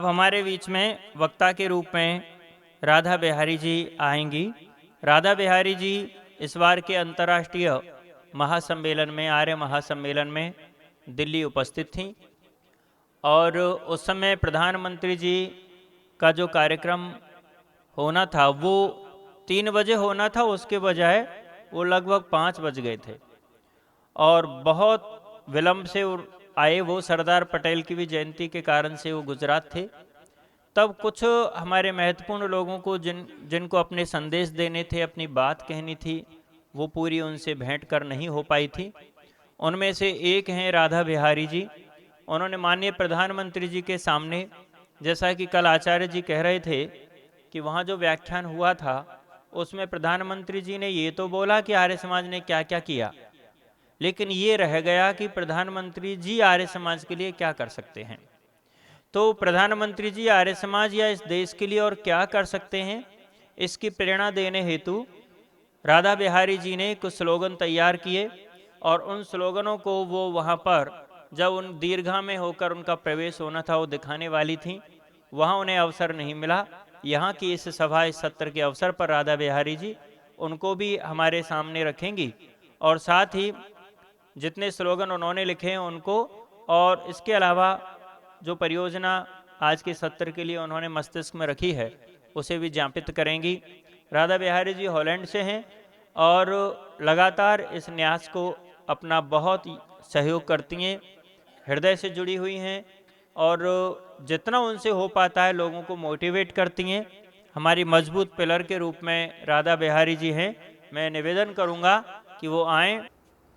अब हमारे बीच में वक्ता के रूप में राधा बिहारी जी आएंगी। राधा बिहारी जी इस बार के अंतर्राष्ट्रीय महासम्मेलन में, आर्य महासम्मेलन में दिल्ली उपस्थित थीं और उस समय प्रधानमंत्री जी का जो कार्यक्रम होना था वो 3 बजे होना था, उसके बजाय वो लगभग 5 बज गए थे और बहुत विलंब से आए। वो सरदार पटेल की भी जयंती के कारण से वो गुजरात थे। तब कुछ हमारे महत्वपूर्ण लोगों को जिनको अपने संदेश देने थे, अपनी बात कहनी थी, वो पूरी उनसे भेंट कर नहीं हो पाई थी। उनमें से एक हैं राधा बिहारी जी। उन्होंने माननीय प्रधानमंत्री जी के सामने, जैसा कि कल आचार्य जी कह रहे थे कि वहाँ जो व्याख्यान हुआ था उसमें प्रधानमंत्री जी ने ये तो बोला कि आर्य समाज ने क्या क्या किया, लेकिन ये रह गया कि प्रधानमंत्री जी आर्य समाज के लिए क्या कर सकते हैं। तो प्रधानमंत्री जी आर्य समाज या इस देश के लिए और क्या कर सकते हैं, इसकी प्रेरणा देने हेतु राधा बिहारी जी ने कुछ स्लोगन तैयार किए और उन स्लोगनों को वो वहाँ पर जब उन दीर्घा में होकर उनका प्रवेश होना था वो दिखाने वाली थी, वहाँ उन्हें अवसर नहीं मिला। यहाँ की इस सभा, इस सत्र के अवसर पर राधा बिहारी जी उनको भी हमारे सामने रखेंगी और साथ ही जितने स्लोगन उन्होंने लिखे हैं उनको, और इसके अलावा जो परियोजना आज के सत्र के लिए उन्होंने मस्तिष्क में रखी है उसे भी ज्ञापित करेंगी। राधा बिहारी जी हॉलैंड से हैं और लगातार इस न्यास को अपना बहुत सहयोग करती हैं, हृदय से जुड़ी हुई हैं और जितना उनसे हो पाता है लोगों को मोटिवेट करती हैं। हमारी मजबूत पिलर के रूप में राधा बिहारी जी हैं। मैं निवेदन करूंगा कि वो आएं।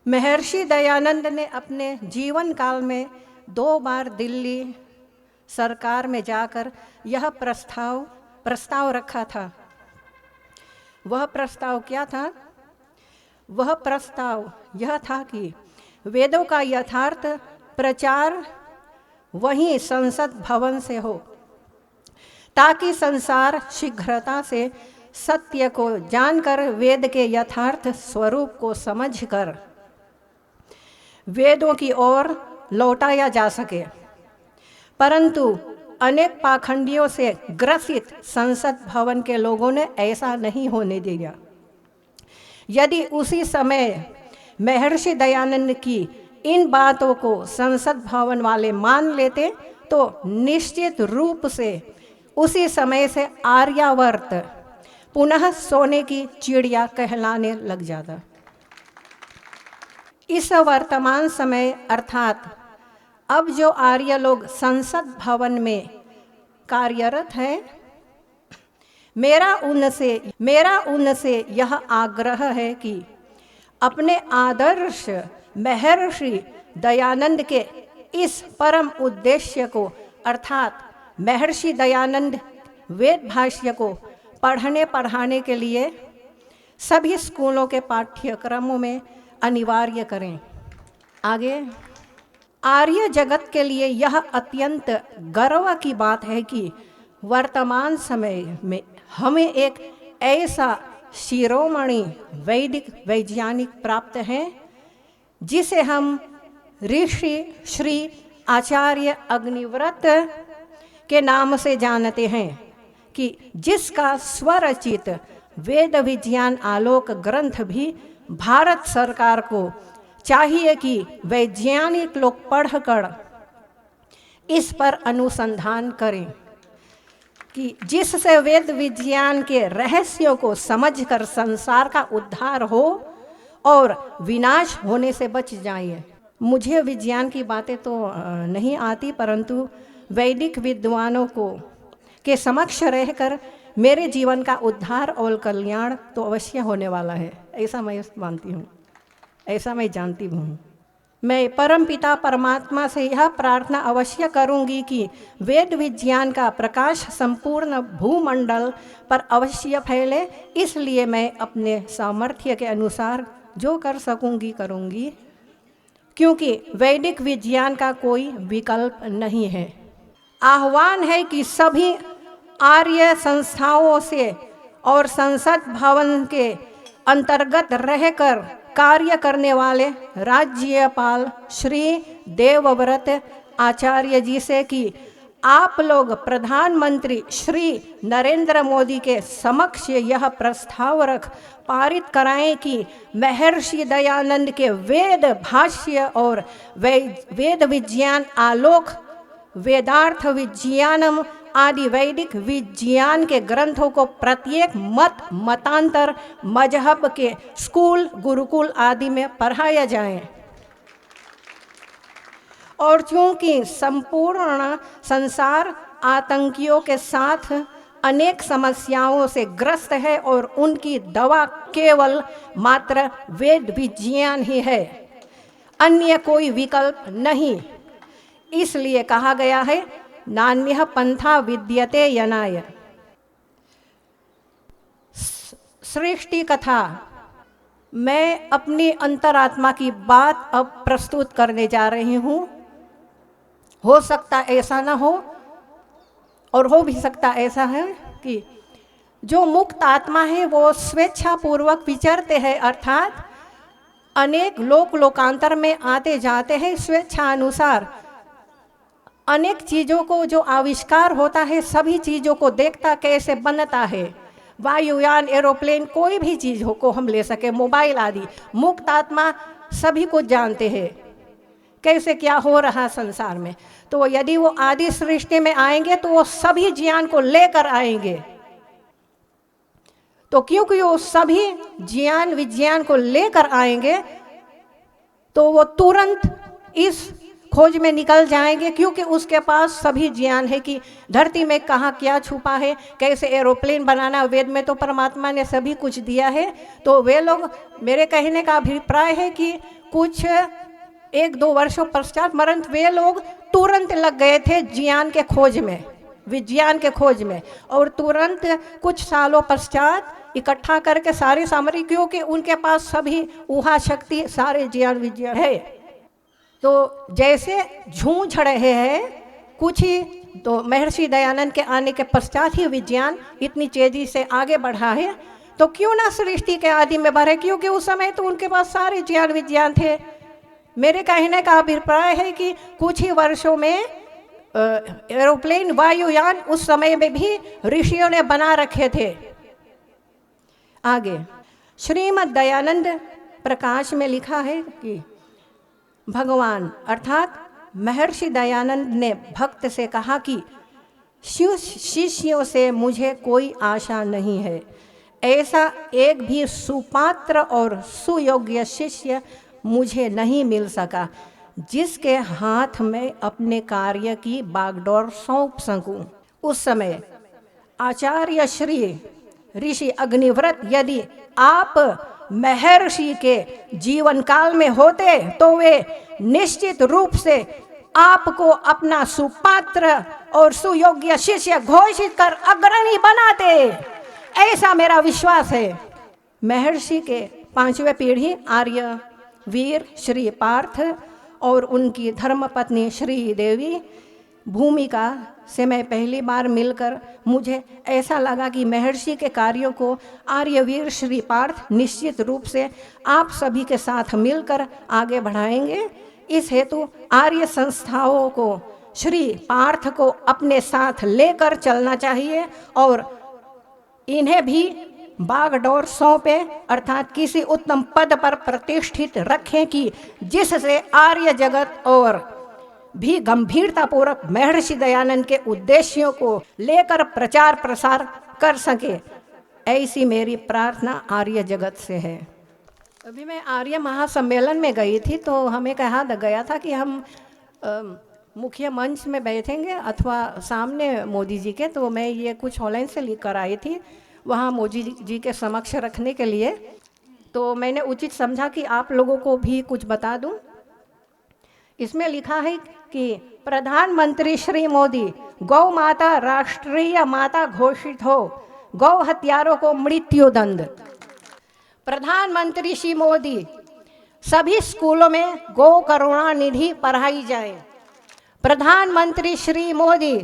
महर्षि दयानंद ने अपने जीवन काल में 2 बार दिल्ली सरकार में जाकर यह प्रस्ताव रखा था। वह प्रस्ताव क्या था? वह प्रस्ताव यह था कि वेदों का यथार्थ प्रचार वहीं संसद भवन से हो, ताकि संसार शीघ्रता से सत्य को जानकर वेद के यथार्थ स्वरूप को समझकर वेदों की ओर लौटाया जा सके। परंतु अनेक पाखंडियों से ग्रसित संसद भवन के लोगों ने ऐसा नहीं होने दिया। यदि उसी समय महर्षि दयानंद की इन बातों को संसद भवन वाले मान लेते तो निश्चित रूप से उसी समय से आर्यावर्त पुनः सोने की चिड़िया कहलाने लग जाता। इस वर्तमान समय अर्थात अब जो आर्य लोग संसद भवन में कार्यरत हैं, मेरा उनसे यह आग्रह है कि अपने आदर्श महर्षि दयानंद के इस परम उद्देश्य को अर्थात महर्षि दयानंद वेद भाष्य को पढ़ने पढ़ाने के लिए सभी स्कूलों के पाठ्यक्रमों में अनिवार्य करें। आगे, आर्य जगत के लिए यह अत्यंत गर्व की बात है कि वर्तमान समय में हमें एक ऐसा शिरोमणि वैदिक वैज्ञानिक प्राप्त है जिसे हम ऋषि श्री आचार्य अग्निव्रत के नाम से जानते हैं, कि जिसका स्वरचित वेद विज्ञान आलोक ग्रंथ भी भारत सरकार को चाहिए कि वैज्ञानिक लोग पढ़कर इस पर अनुसंधान करें, कि जिससे वेद विज्ञान के रहस्यों को समझकर संसार का उद्धार हो और विनाश होने से बच जाए। मुझे विज्ञान की बातें तो नहीं आती, परंतु वैदिक विद्वानों के समक्ष रहकर मेरे जीवन का उद्धार और कल्याण तो अवश्य होने वाला है, ऐसा मैं मानती हूँ, ऐसा मैं जानती हूँ। मैं परमपिता परमात्मा से यह प्रार्थना अवश्य करूँगी कि वेद विज्ञान का प्रकाश संपूर्ण भूमंडल पर अवश्य फैले। इसलिए मैं अपने सामर्थ्य के अनुसार जो कर सकूँगी करूँगी, क्योंकि वैदिक विज्ञान का कोई विकल्प नहीं है। आह्वान है कि सभी आर्य संस्थाओं से और संसद भवन के अंतर्गत रहकर कार्य करने वाले राज्यपाल श्री देवव्रत आचार्य जी से कि आप लोग प्रधानमंत्री श्री नरेंद्र मोदी के समक्ष यह प्रस्ताव रख पारित कराएं कि महर्षि दयानंद के वेद भाष्य और वेद विज्ञान आलोक, वेदार्थ विज्ञानम आदि वैदिक विज्ञान के ग्रंथों को प्रत्येक मतांतर मजहब के स्कूल, गुरुकुल आदि में पढ़ाया जाए। और चूंकि संपूर्ण संसार आतंकियों के साथ अनेक समस्याओं से ग्रस्त है और उनकी दवा केवल मात्र वेद विज्ञान ही है, अन्य कोई विकल्प नहीं, इसलिए कहा गया है नान्यः पंथा विद्यते यनाय। सृष्टि कथा। मैं अपनी अंतरात्मा की बात अब प्रस्तुत करने जा रही हूँ। हो सकता ऐसा ना हो, और हो भी सकता ऐसा है कि जो मुक्त आत्मा है वो स्वेच्छा पूर्वक विचरते हैं, अर्थात अनेक लोकांतर में आते जाते हैं स्वेच्छा अनुसार। अनेक चीज़ों को जो आविष्कार होता है, सभी चीज़ों को देखता कैसे बनता है, वायुयान, एरोप्लेन, कोई भी चीज़ को हम ले सके, मोबाइल आदि, मुक्त आत्मा सभी को जानते हैं कैसे क्या हो रहा संसार में। तो यदि वो आदि सृष्टि में आएंगे तो वो सभी ज्ञान को लेकर आएंगे। तो क्योंकि वो सभी ज्ञान विज्ञान को लेकर आएंगे तो वो तुरंत इस खोज में निकल जाएंगे, क्योंकि उसके पास सभी ज्ञान है कि धरती में कहाँ क्या छुपा है, कैसे एरोप्लेन बनाना, वेद में तो परमात्मा ने सभी कुछ दिया है। तो वे लोग, मेरे कहने का अभिप्राय है कि कुछ 1-2 वर्षों पश्चात मरंत वे लोग तुरंत लग गए थे ज्ञान के खोज में, विज्ञान के खोज में, और तुरंत कुछ सालों पश्चात इकट्ठा करके सारी सामग्री, क्योंकि उनके पास सभी ऊहा शक्ति, सारे ज्ञान विज्ञान है। तो जैसे झूझ रहे हैं कुछ ही, तो महर्षि दयानंद के आने के पश्चात ही विज्ञान इतनी तेजी से आगे बढ़ा है। तो क्यों ना सृष्टि के आदि में बढ़े, क्योंकि उस समय तो उनके पास सारे ज्ञान विज्ञान थे। मेरे कहने का अभिप्राय है कि कुछ ही वर्षों में एरोप्लेन, वायुयान उस समय में भी ऋषियों ने बना रखे थे। आगे श्रीमद् दयानंद प्रकाश में लिखा है कि भगवान अर्थात महर्षि दयानंद ने भक्त से कहा कि शिष्यों से मुझे कोई आशा नहीं है। ऐसा एक भी सुपात्र और सुयोग्य शिष्य मुझे नहीं मिल सका जिसके हाथ में अपने कार्य की बागडोर सौंप सकूं। उस समय आचार्य श्री ऋषि अग्निव्रत यदि आप महर्षि के जीवन काल में होते तो वे निश्चित रूप से आपको अपना सुपात्र और सुयोग्य शिष्य घोषित कर अग्रणी बनाते, ऐसा मेरा विश्वास है। महर्षि के 5वें पीढ़ी आर्य वीर श्री पार्थ और उनकी धर्मपत्नी श्री देवी भूमिका से मैं पहली बार मिलकर मुझे ऐसा लगा कि महर्षि के कार्यों को आर्यवीर श्री पार्थ निश्चित रूप से आप सभी के साथ मिलकर आगे बढ़ाएंगे। इस हेतु आर्य संस्थाओं को श्री पार्थ को अपने साथ लेकर चलना चाहिए और इन्हें भी बागडोर सौंपे, अर्थात किसी उत्तम पद पर प्रतिष्ठित रखें कि जिससे आर्य जगत और भी गंभीरतापूर्वक महर्षि दयानंद के उद्देश्यों को लेकर प्रचार प्रसार कर सके। ऐसी मेरी प्रार्थना आर्य जगत से है। अभी मैं आर्य महासम्मेलन में गई थी तो हमें कहा गया था कि हम मुख्य मंच में बैठेंगे अथवा सामने मोदी जी के, तो मैं ये कुछ ऑनलाइन से लिख कर आई थी वहाँ मोदी जी के समक्ष रखने के लिए। तो मैंने उचित समझा कि आप लोगों को भी कुछ बता दूं। इसमें लिखा है कि प्रधानमंत्री श्री मोदी गौ माता राष्ट्रीय माता घोषित हो, गौ हत्यारों को मृत्युदंड। प्रधानमंत्री श्री मोदी सभी स्कूलों में गौ करुणा निधि पढ़ाई जाए। प्रधानमंत्री श्री मोदी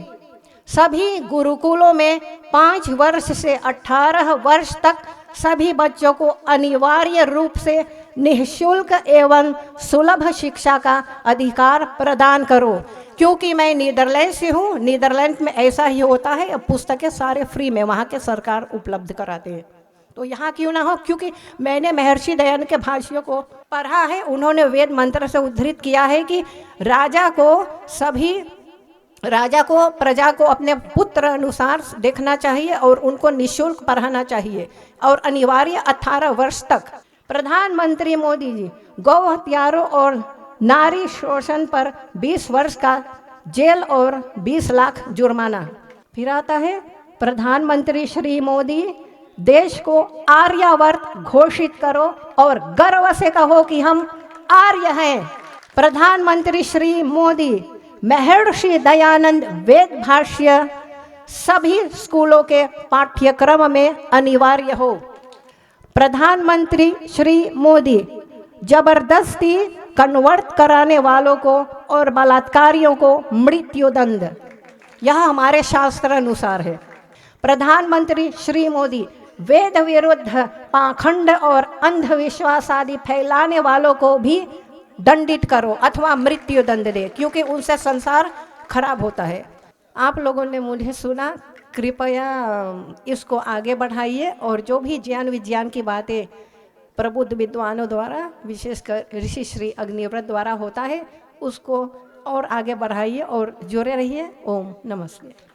सभी गुरुकुलों में 5 वर्ष से 18 वर्ष तक सभी बच्चों को अनिवार्य रूप से निःशुल्क एवं सुलभ शिक्षा का अधिकार प्रदान करो। क्योंकि मैं नीदरलैंड से हूँ, नीदरलैंड में ऐसा ही होता है, पुस्तकें सारे फ्री में वहाँ के सरकार उपलब्ध कराते हैं। तो यहाँ क्यों ना हो, क्योंकि मैंने महर्षि दयानंद के भाष्यों को पढ़ा है। उन्होंने वेद मंत्र से उद्धृत किया है कि राजा को प्रजा को अपने पुत्र अनुसार देखना चाहिए और उनको निःशुल्क पढ़ाना चाहिए और अनिवार्य 18 वर्ष तक। प्रधानमंत्री मोदी जी गौ हत्यारों और नारी शोषण पर 20 वर्ष का जेल और 20 लाख जुर्माना। फिर आता है प्रधानमंत्री श्री मोदी देश को आर्यावर्त घोषित करो और गर्व से कहो कि हम आर्य हैं। प्रधानमंत्री श्री मोदी महर्षि दयानंद वेद भाष्य सभी स्कूलों के पाठ्यक्रम में अनिवार्य हो। प्रधानमंत्री श्री मोदी जबरदस्ती कन्वर्ट कराने वालों को और बलात्कारियों को मृत्युदंड, यह हमारे शास्त्र अनुसार है। प्रधानमंत्री श्री मोदी वेद विरुद्ध पाखंड और अंधविश्वास आदि फैलाने वालों को भी दंडित करो अथवा मृत्यु दंड दे, क्योंकि उनसे संसार खराब होता है। आप लोगों ने मुझे सुना, कृपया इसको आगे बढ़ाइए और जो भी ज्ञान विज्ञान की बातें प्रबुद्ध विद्वानों द्वारा, विशेषकर ऋषि श्री अग्निव्रत द्वारा होता है, उसको और आगे बढ़ाइए और जुड़े रहिए। ओम नमस्ते।